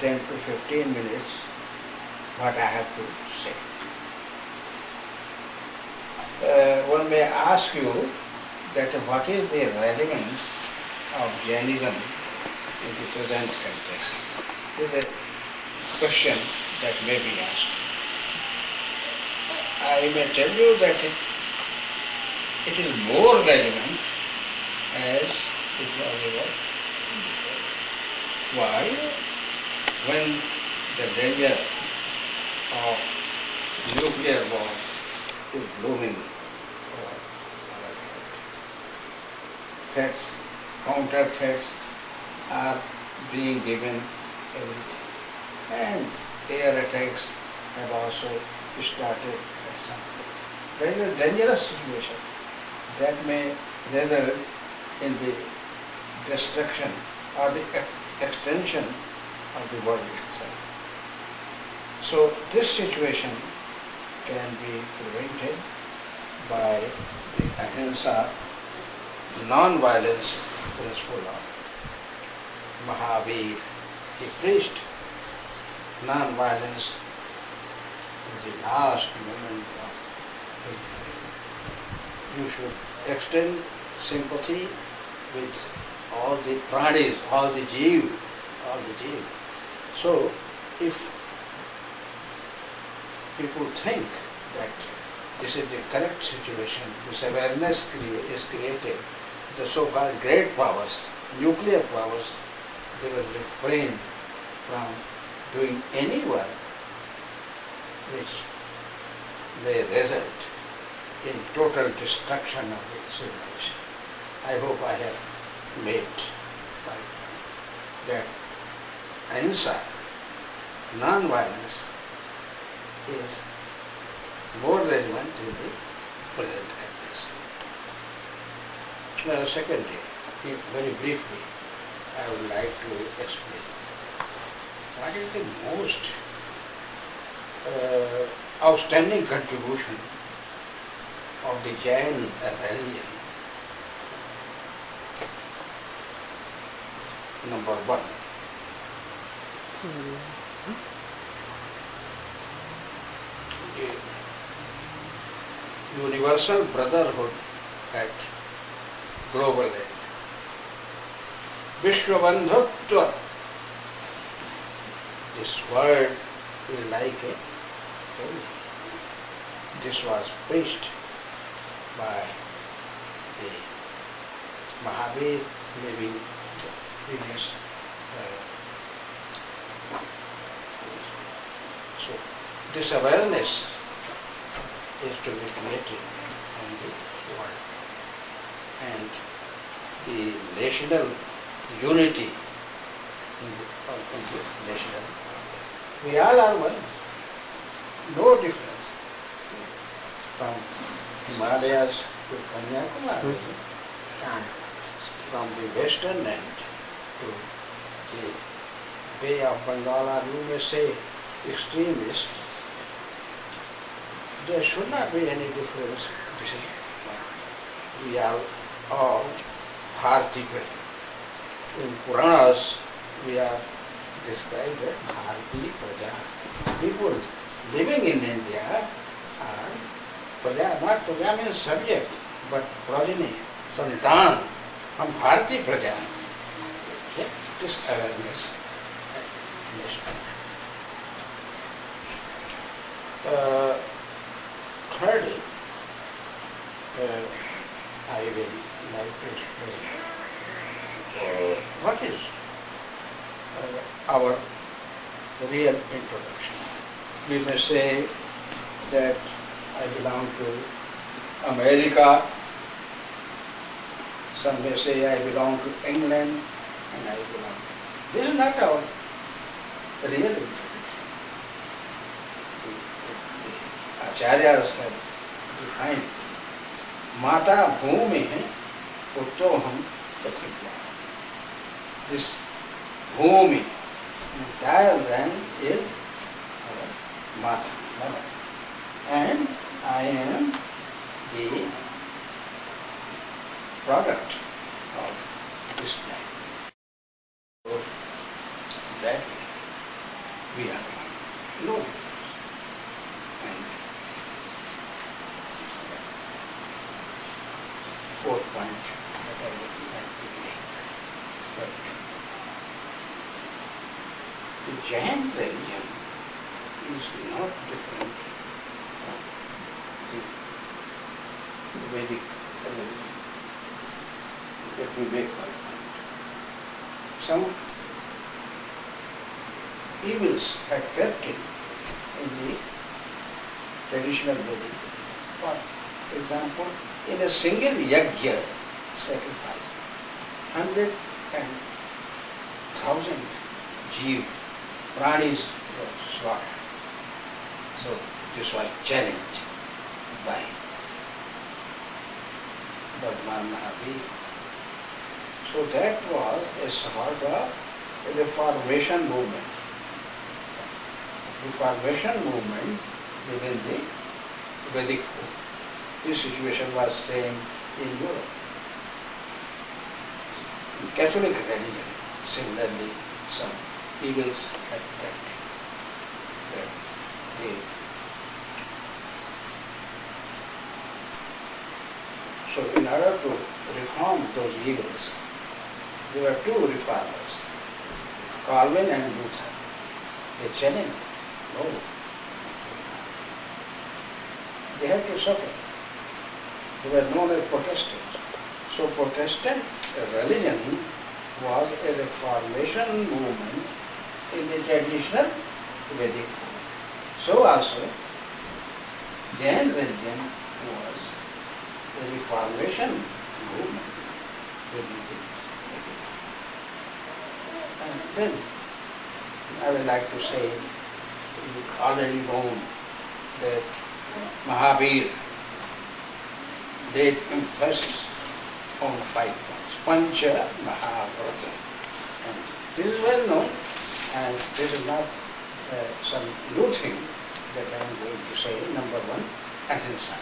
10 to 15 minutes what I have to say. One may ask you that what is the relevance of Jainism in the present context? This is a question that may be asked. I may tell you that it is more relevant as it was ever. Why? When the danger of nuclear war is looming over our head, threats, counter threats are being given every day, and air attacks have also started at some point. There is a dangerous situation that may result in the destruction or the extension of the world itself. So this situation can be prevented by the Ahimsa, non-violence principle of Mahavir. He preached non-violence in the last moment of his life. You should extend sympathy with all the pradis, all the jeev. So, if people think that this is the correct situation, this awareness is created, the so-called great powers, nuclear powers, they will refrain from doing any work which may result in total destruction of the civilization. I hope I have made my point that Ahimsa, non-violence, is more relevant in the present context. Now, secondly, very briefly, I would like to explain what is the most outstanding contribution of the Jain religion. Number one, the universal brotherhood at global level. Vishwabandhutva. This word is like a family. This was preached by the Mahavir, maybe the previous. So this awareness is to be created in the world, and the national unity in the national. We all are one, no difference from Himalayas to Kanyakumari, and from the western end to the Bay of Bengal, or you may say extreme east. There should not be any difference. We are all Bharatiya. In Puranas, we are described as Bharati Praja. People living in India are Praja, not Praja means subject, but progeny, Santan, from Bharati Praja. Okay? This awareness. Thirdly, I will like to explain what is our real introduction. We may say that I belong to America, some may say I belong to England, and I belong to... This is not our real introduction. The Acharyas have defined Mata Bhumi Uttoham Patrikya. This Bhumi, entire land is our Mata, mother. And I am the product of this land. So that way, we are one. No. And fourth point that I would like to make. But the Jain religion is not different from the Vedic religion. Let me make one point. Some evils had crept in the traditional Vedic. For example, in a single yajna sacrifice, 100 and 1,000 jeev, pranis were slaughtered. So this was challenged by Bhagwan Mahavir. So that was a sort of a reformation movement. Reformation movement within the Vedic fold. This situation was same in Europe. In Catholic religion, similarly, some evils had crept. So in order to reform those evils, there were two reformers, Calvin and Luther. They challenged, no. They had to suffer. They were known as Protestants. So Protestant religion was a reformation movement in the traditional Vedic form. So also Jain religion was a reformation movement within the Vedic form. And then I would like to say, you already know that Mahavir laid emphasis on 5 points. Pancha Mahavrata. And this is well known, and this is not some new thing that I am going to say. Number 1, Ahimsa,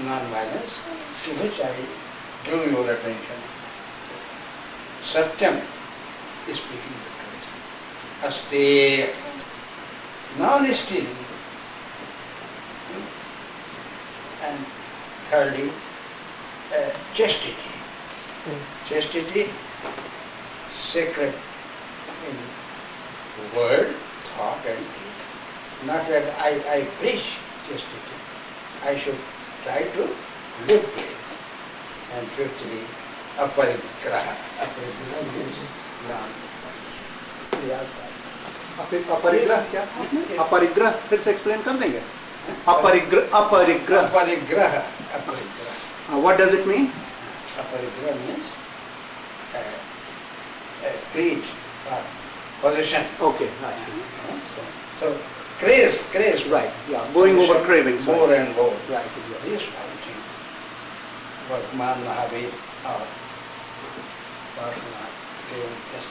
non-violence, to which I drew your attention. Satyam is speaking the truth. Aste, non-stealing. And thirdly, chastity. Chastity, sacred in word, thought and deed. Not that I preach chastity. I should try to live to it. And fifthly, aparigraha. Aparigraha means अपरिग्रह क्या? अपरिग्रह फिर से explain कर देंगे? अपरिग्रह अपरिग्रह अपरिग्रह अपरिग्रह. What does it mean? Aparigraha means greed or possession. Okay, I see. So craze. Right, yeah, going over cravings. More and more. Right, This one thing. Bhagwan Mahavir or Parshvanath came first.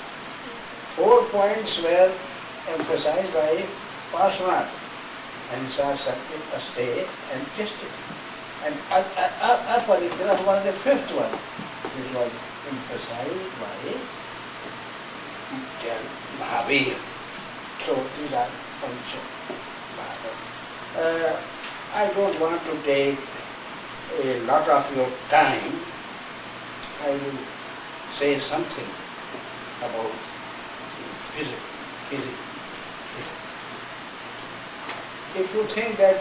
4 points were emphasized by Parshvanath. Ahimsa, Satya, Aste and chastity. And aparigraha was the 5th one, which was emphasized by Mahavir. So these are Pancha Mahavir. I don't want to take a lot of your time. I will say something about physics. If you think that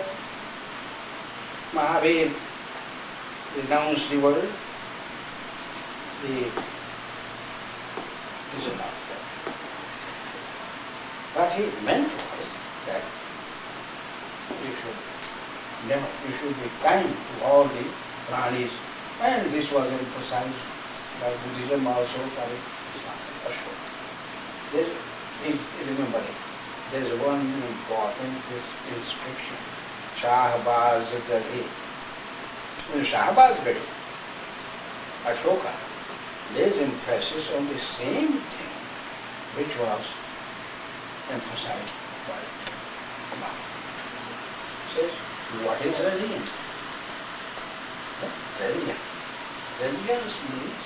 Mahavir renounced the world, this is not that. What he meant was that you should be kind to all the pranis, and this was emphasized by Buddhism also for Islam, for sure. Remember it. There is one important inscription, Shahbaz Gadi. In Shahbaz Gadi, Ashoka lays emphasis on the same thing which was emphasized by Mahavir. Says, what is religion? Religion means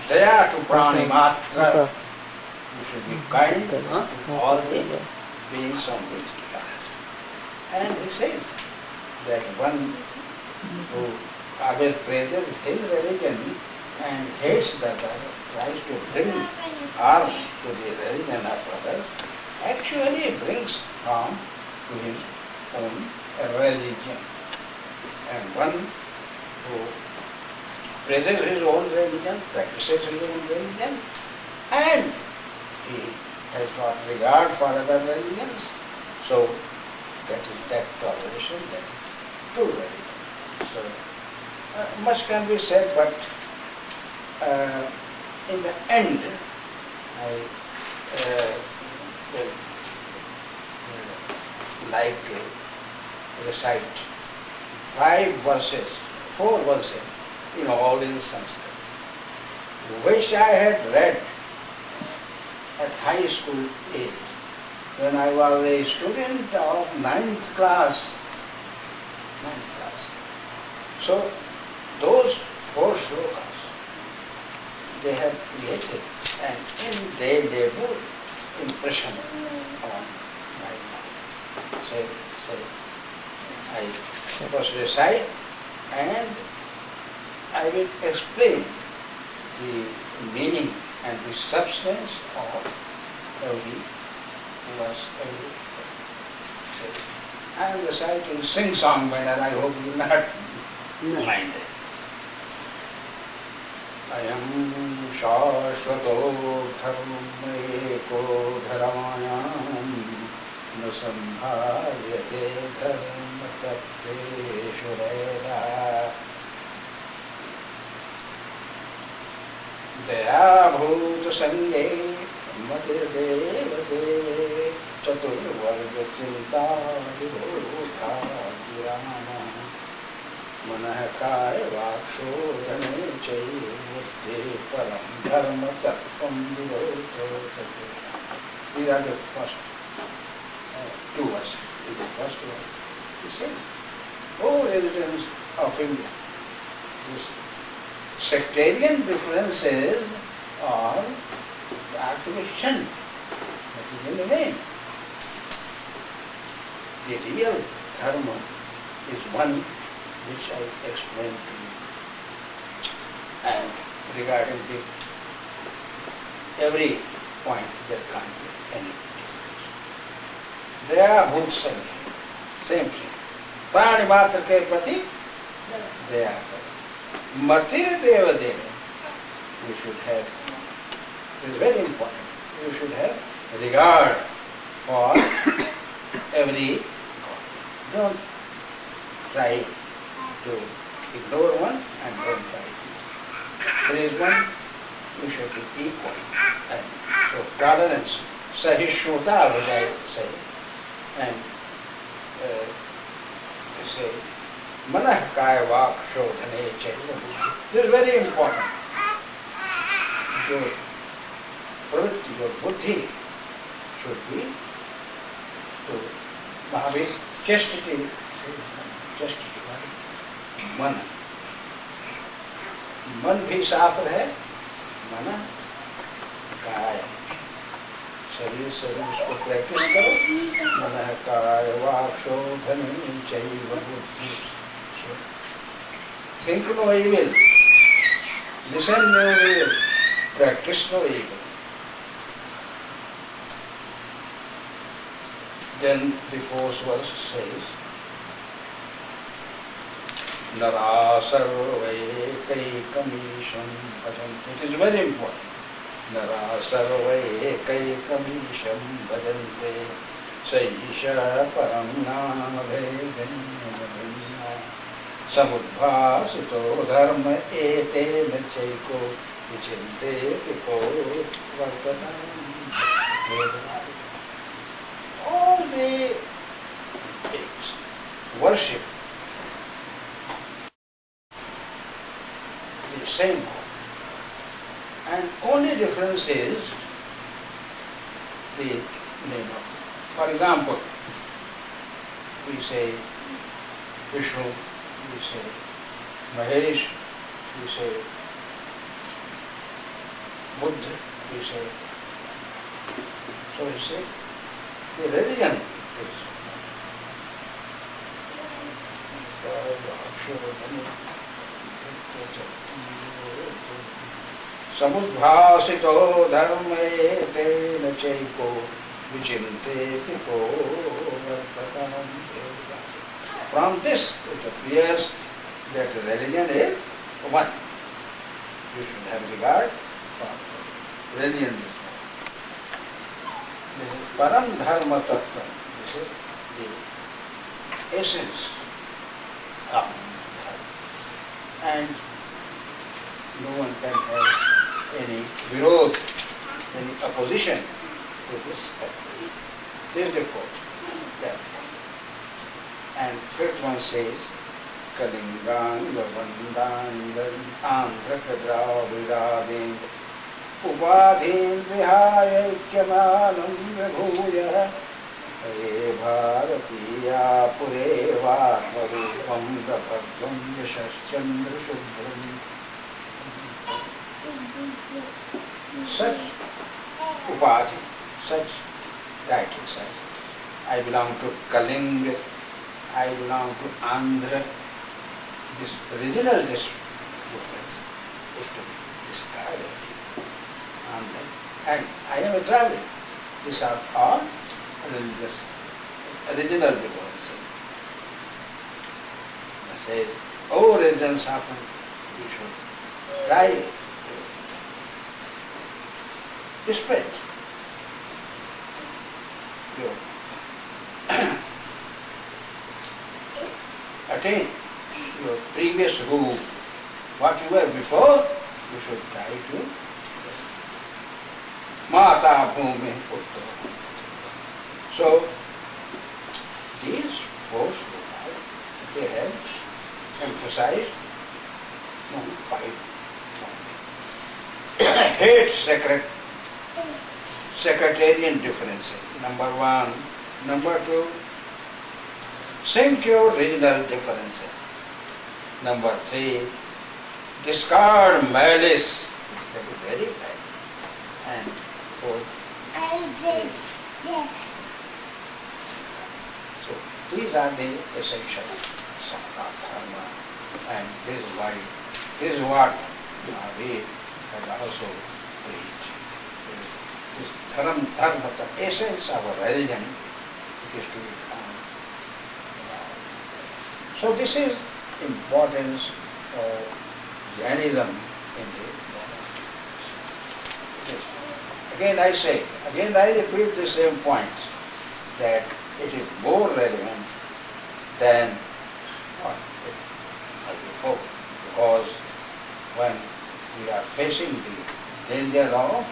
daya to prani matra. You should be kind to all the beings on the earth. And he says that one who always praises his religion and hates the other, tries to bring harm to the religion of others, actually brings harm to his own religion. And one who praises his own religion, practices his own religion, and he has got regard for other religions, so that is that toleration, that is true religion. So much can be said, but in the end, I will like to recite 4 verses, all in Sanskrit, which I had read at high school age, when I was a student of 9th class. So those 4 shlokas, they have created an indelible impression on my mind. Say, I first recite and I will explain the meaning and the substance of every verse, every verse. I am reciting sing-song manner, I hope you will not mind it. Ayam shashvato dharmeko dharanayam na sambhavyate dharma tatteshu veda daya bhut sange mate devate chaturvarga chinta vibhutha virama manah kaya vakshorane chaivutte param dharma tattvam vibhutha. These are the first 2 verses. This is the first one. He says, "O residents of India, this sectarian differences are the artificial, that is in the vain. The real dharma is one which I explained to you. And regarding every point, there can't be any difference. Daya bhut sange, same thing. Prani matra ke prati, daya. Matir deva deva, we should have, it is very important, we should have regard for every God. Don't try to ignore one and don't try to praise one. You should be equal. And so tolerance, sahishnata, which I say, and they say, manah kaya vak shodhane chaiva buddhi. This is very important. Your pravritti, your buddhi should be to Mahavir, chastity, मन मन भी साफ रहे, मन काय शरीर से उसको प्रैक्टिस करो, मन काय वाक शोधन चैव बुद्धि. Think no evil, listen no evil, practice no evil. Then the 4th verse says, Nara sarvaekaikamisham bhajanti. It is very important. Nara sarvaekaikamisham bhajanti saisha param namavedana samudbhasito dharma ete chaiko vichinte tipo vartanam. All the things, worship the same God. And only difference is the name of. For example, we say Vishnu, we say Mahesh, we say Buddha, we say So he said, the religion is samudbhasito dharme te nachaiko vichinte tipo vartatam. From this it appears that religion is one. You should have regard for religion. This is param dharma tattva. This is the essence of dharma. And no one can have any virodh, any opposition to this. This is the fourth. And fifth one says, Kalinganga Vandanga Andhra Kadra Vidadin Upadhin Vihaya Kyamanam Vibhuya Hare Bharatiya Pure Varvarupam Dapardvam Yashaschandra Shubhram. Such upadhi, such title, such I belong to Kalinga, I belong to Andhra. This original district is to be discarded. And I am a traveler. These are all religious, original devotees. I say, all religions happen, we should try to spread your attain your previous root, what you were before, you should try to Mata Bhumi Putta. So these four slokas, they have emphasized five points. Hate sectarian differences, number one. Number two, sink your regional differences. Number three, discard malice. That is very bad. And fourth, so these are the essential Sangha Dharma, and this is what we had also preached. This Dharma, the essence of a religion, it is to be found. So this is importance of Jainism in the Again I repeat the same points, that it is more relevant than what it was before, because when we are facing the danger of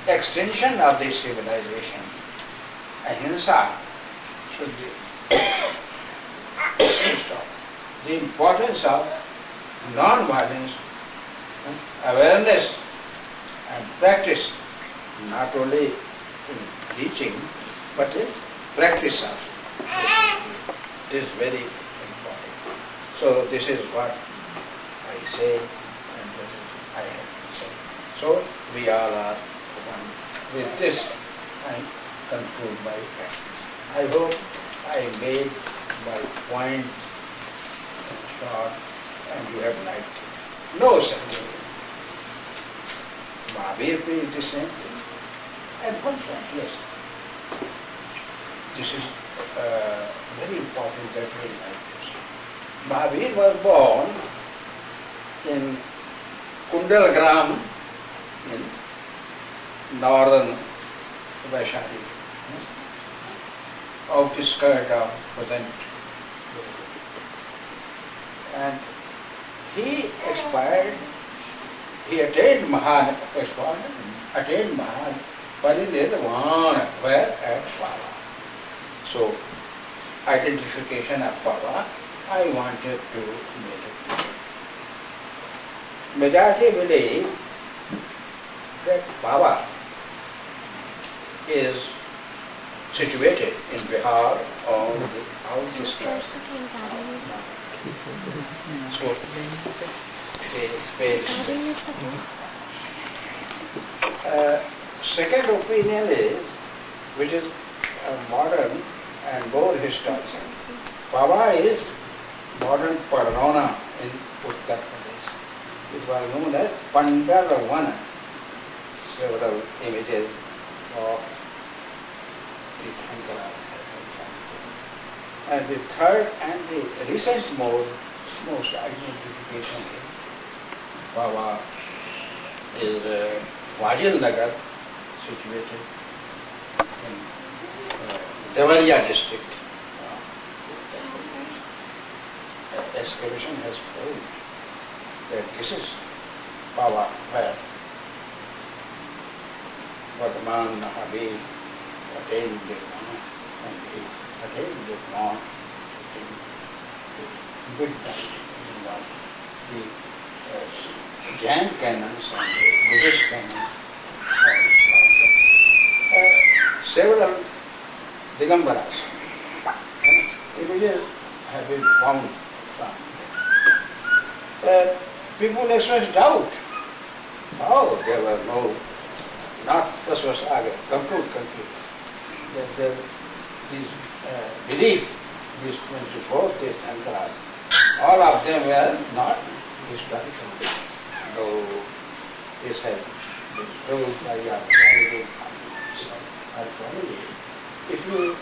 extinction of this civilization, Ahimsa should be stopped. The importance of non-violence, awareness and practice, not only in teaching, but in practice also. It is very important. So this is what I say, and this is I have to say. So we all are one. With this, I conclude my practice. I hope I made my point short and you have liked it. No, sir. Mahavir did the same thing. And one point, yes. This is very important that we like this. Mahavir was born in Kundalgram in northern Vaishali, outskirt of present. And he expired. He attained Mahan, first one, attained Mahan, Parinirvana, where at Pava. So, identification of Pava, I wanted to make it. Majority believe that Pava is situated in Bihar on the outskirts. So, second opinion is, which is modern and more historical. Baba is modern Parnona in Uttar Pradesh. It was known as Pandaravana. Several images of the Thankara have been found. And the third and the recent most identification is Baba is Fazil Nagar, situated in Devariya district. Excavation has proved that this is Baba where Vardhaman Mahavir attained Nirvana, and he attained Nirvana in midnight in the Jain canons and Buddhist canons. Several Digambaras images have been found from there. People express doubt. Oh, there were no, not this was conclude. That these belief, these 24 Tirthankaras, all of them were not historical. No, this has been proved by archaeology. If you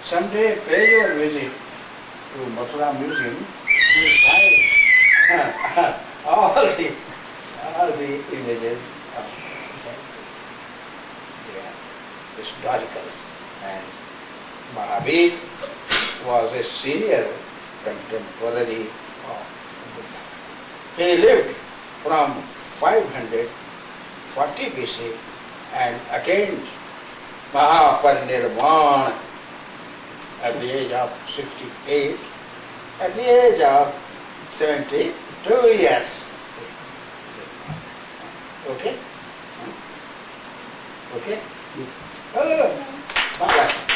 someday pay your visit to Mathura Museum, you will find all the images of they are historical. And Mahavir was a senior contemporary of Buddha. He lived from 540 BC and attained Mahaparinirvana at the age of 68, at the age of 72 years. Okay? Okay? Oh, bye-bye.